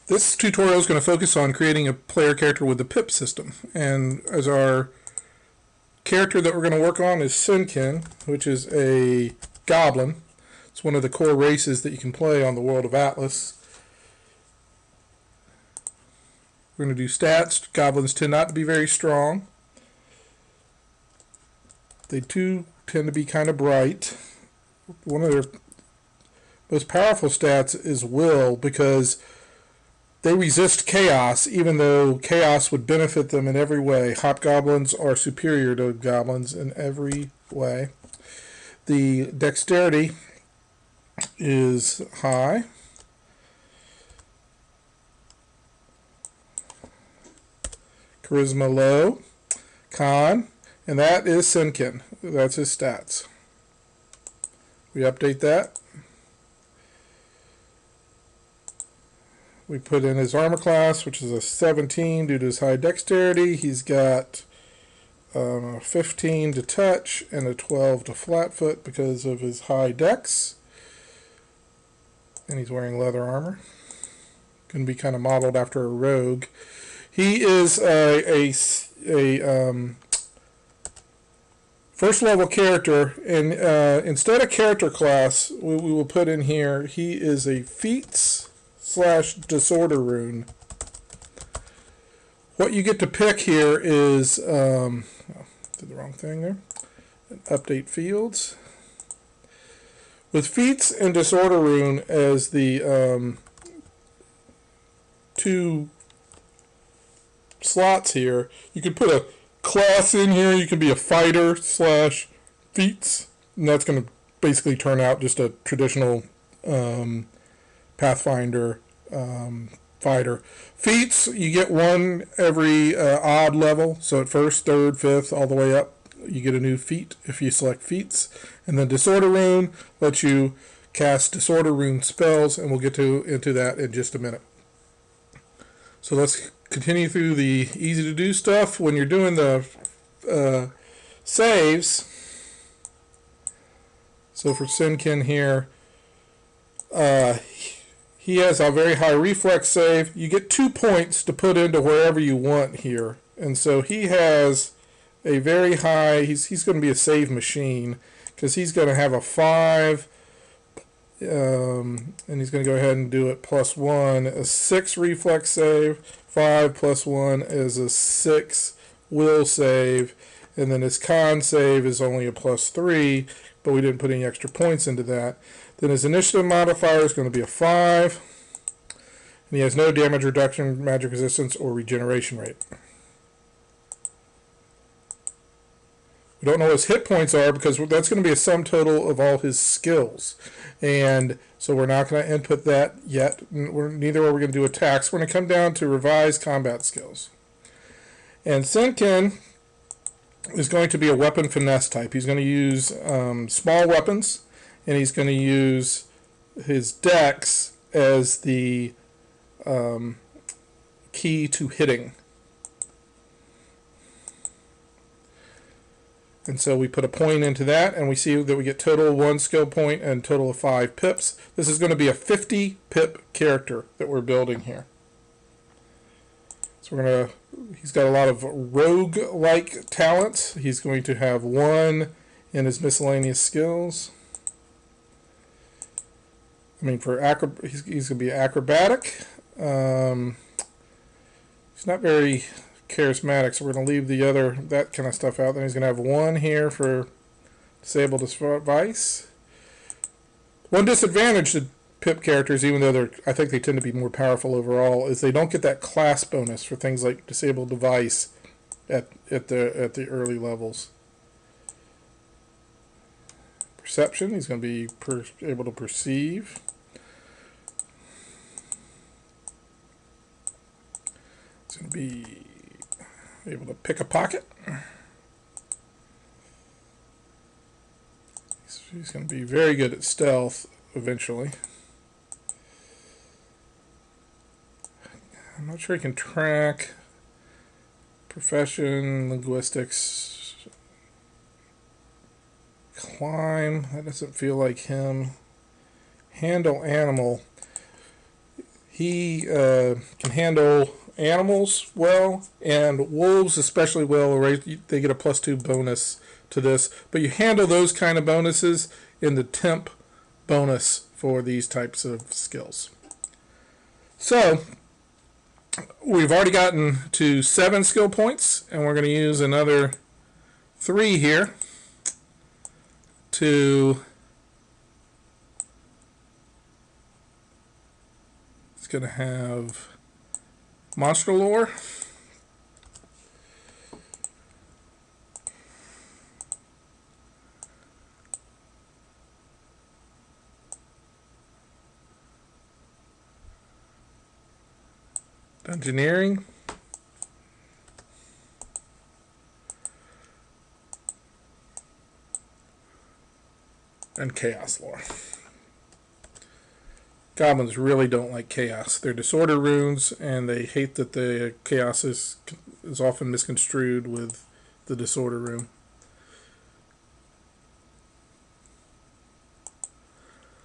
This tutorial is going to focus on creating a player character with the pip system. And as our character that we're going to work on is Senkin, which is a goblin. It's one of the core races that you can play on the World of Atlas. We're going to do stats. Goblins tend not to be very strong. They too tend to be kind of bright. One of their most powerful stats is will, because they resist chaos, even though chaos would benefit them in every way. Hobgoblins are superior to goblins in every way. The dexterity is high. Charisma low. Con, and that is Senkin. That's his stats. We update that. We put in his armor class, which is a 17 due to his high dexterity. He's got 15 to touch and a 12 to flatfoot because of his high dex. And he's wearing leather armor. Going to be kind of modeled after a rogue. He is a first level character, and instead of character class, we will put in here, he is a feats / disorder rune. What you get to pick here is, did the wrong thing there, update fields. With feats and disorder rune as the two slots here, you could put a class in here. You can be a fighter / feats, and that's going to basically turn out just a traditional Pathfinder fighter. Feats, you get one every odd level, so at first, third, fifth, all the way up, you get a new feat if you select feats. And then disorder rune lets you cast disorder rune spells, and we'll get into that in just a minute. So let's continue through the easy to do stuff. When you're doing the saves, so for Senkin here, he has a very high reflex save. You get 2 points to put into wherever you want here. And so he has a very high, he's going to be a save machine, because he's going to have a 5, and he's going to go ahead and do it +1, a 6 reflex save, 5 + 1 is a 6 will save, and then his con save is only a +3, but we didn't put any extra points into that. Then his initiative modifier is going to be a 5, and he has no damage reduction, magic resistance, or regeneration rate. We don't know what his hit points are, because that's going to be a sum total of all his skills. And so we're not going to input that yet. Neither are we going to do attacks. We're going to come down to revised combat skills. And Senkin is going to be a weapon finesse type. He's going to use small weapons, and he's going to use his dex as the key to hitting. And so we put a point into that, and we see that we get total of 1 skill point and total of 5 pips. This is going to be a 50 pip character that we're building here. So he's got a lot of rogue-like talents. He's going to have 1 in his miscellaneous skills. I mean, he's going to be acrobatic. He's not very charismatic, so we're going to leave that kind of stuff out. Then he's going to have 1 here for disable device. One disadvantage to pip characters, even though I think they tend to be more powerful overall, is they don't get that class bonus for things like disable device at the early levels. Perception, he's going to be able to perceive. He's going to be able to pick a pocket. He's going to be very good at stealth eventually. I'm not sure he can track. Profession, linguistics, climb. That doesn't feel like him. Handle animal. He can handle animals well, and wolves especially well. They get a +2 bonus to this. But you handle those kind of bonuses in the temp bonus for these types of skills. So we've already gotten to 7 skill points, and we're going to use another 3 here to... It's going to have monster lore, dungeoneering, and chaos lore. Goblins really don't like chaos. They're disorder runes, and they hate that the chaos is often misconstrued with the disorder rune.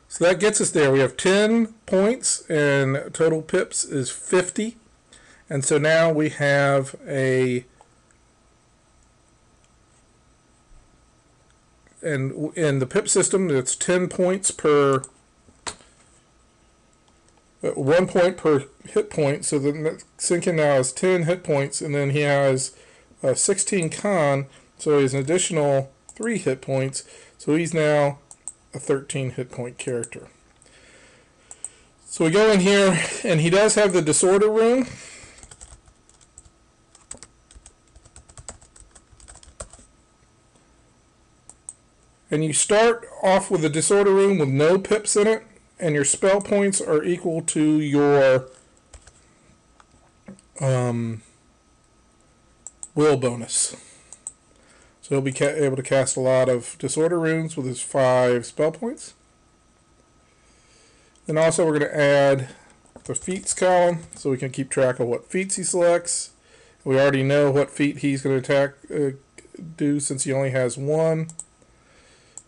So that gets us there. We have 10 points, and total pips is 50. And so now we have a... And in the pip system, it's 10 points per... 1 point per hit point, so the Sinkin now has 10 hit points, and then he has 16 con, so he has an additional 3 hit points, so he's now a 13 hit point character. So we go in here, and he does have the disorder rune. And you start off with the disorder rune with no pips in it, and your spell points are equal to your will bonus. So he'll be able to cast a lot of disorder runes with his 5 spell points. Then also we're going to add the feats column so we can keep track of what feats he selects. We already know what feat he's going to do since he only has 1.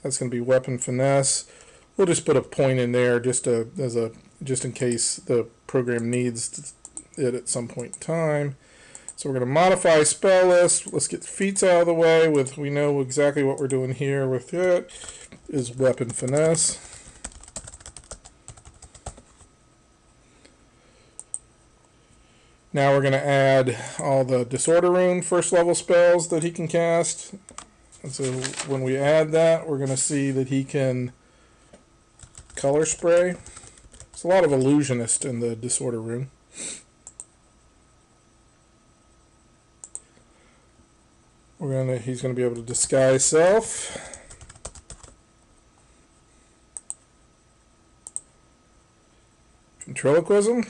That's going to be weapon finesse. We'll just put a point in there just in case the program needs it at some point in time. So we're going to modify spell list. Let's get feats out of the way. We know exactly what we're doing here with it. Is weapon finesse. Now we're going to add all the disorder rune first level spells that he can cast. And so when we add that, we're going to see that he can color spray. There's a lot of illusionist in the disorder rune. He's going to be able to disguise self. Ventriloquism.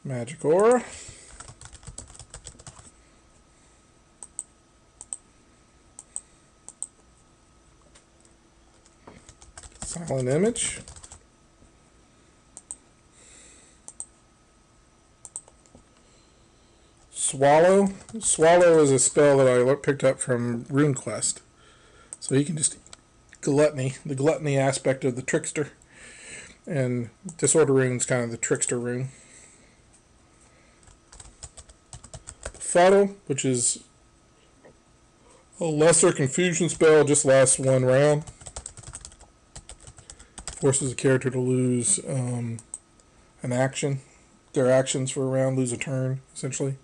Magic aura. Silent image. Swallow. Swallow is a spell that I picked up from RuneQuest. So you can just the gluttony aspect of the trickster. And Disorder Rune's kind of the trickster rune. Fuddle, which is a lesser confusion spell, just lasts 1 round. Forces a character to lose an action. Their actions for a round, lose a turn, essentially.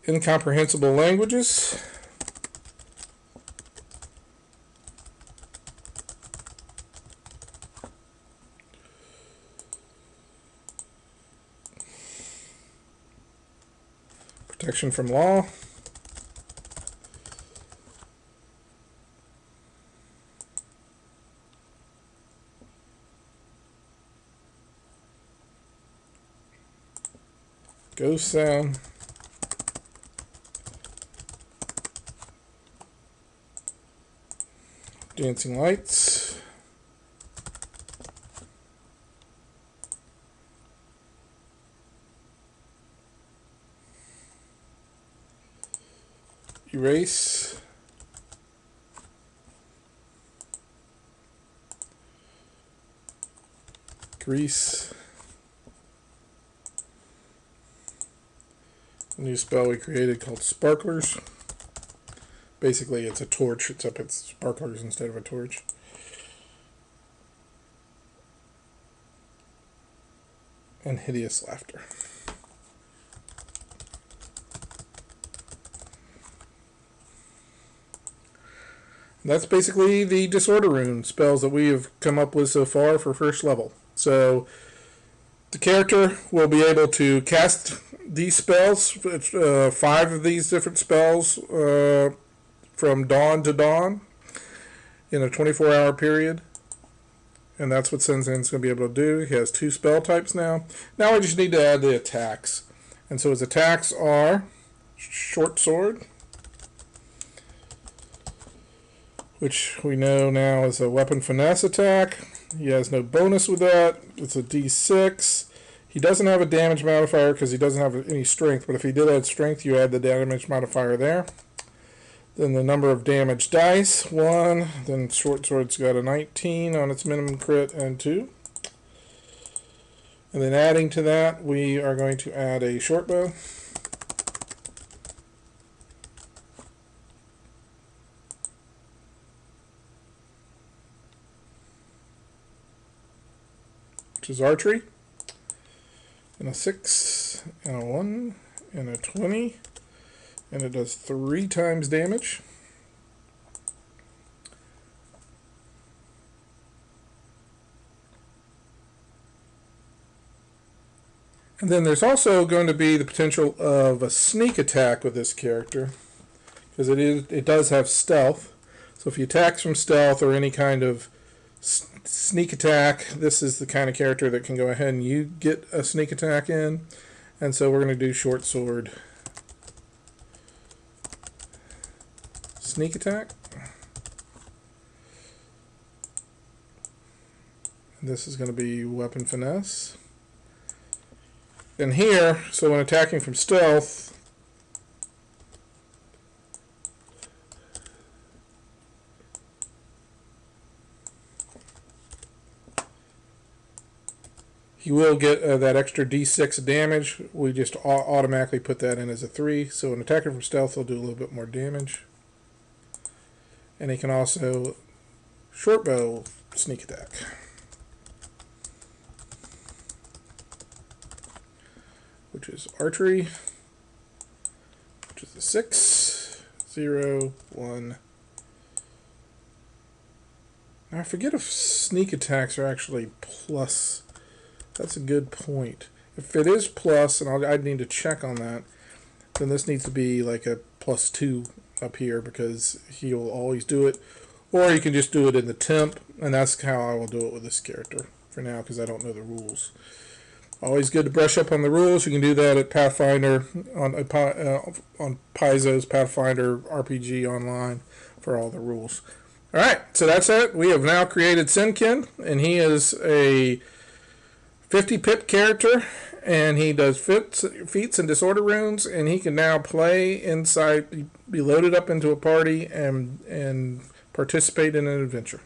Incomprehensible languages. Protection from law. Ghost sound. Dancing lights. Erase. Grease. A new spell we created called Sparklers. Basically, it's a torch, except it's sparklers instead of a torch. And Hideous Laughter. And that's basically the Disorder Rune spells that we have come up with so far for first level. So the character will be able to cast these spells, 5 of these different spells, from dawn to dawn in a 24-hour period. And that's what Sensen's going to be able to do. He has 2 spell types now. Now we just need to add the attacks. And so his attacks are Short Sword, which we know now is a weapon finesse attack. He has no bonus with that. It's a D6. He doesn't have a damage modifier because he doesn't have any strength, but if he did add strength, you add the damage modifier there. Then the number of damage dice, 1. Then Short Sword's got a 19 on its minimum crit and 2. And then adding to that, we are going to add a short bow. Which is archery. And a 6, and a 1, and a 20. And it does 3 times damage. And then there's also going to be the potential of a sneak attack with this character, because it does have stealth. So if he attacks from stealth or any kind of sneak attack, this is the kind of character that can go ahead and you get a sneak attack in. And so we're going to do Short Sword sneak attack. And this is going to be weapon finesse. And here, so when attacking from stealth, he will get that extra D6 damage. We just automatically put that in as a 3. So when attacking from stealth, he'll do a little bit more damage. And he can also short bow sneak attack. Which is archery, which is a 6, 0, 1. Now I forget if sneak attacks are actually plus. That's a good point. If it is plus, and I'd need to check on that, then this needs to be like a +2 up here, because he will always do it. Or you can just do it in the temp, and that's how I will do it with this character for now, because I don't know the rules. Always good to brush up on the rules. You can do that at Pathfinder, on Paizo's Pathfinder RPG Online for all the rules. Alright, so that's it. We have now created Senkin, and he is a 50 pip character, and he does feats and disorder runes, and he can now play inside, be loaded up into a party, and participate in an adventure.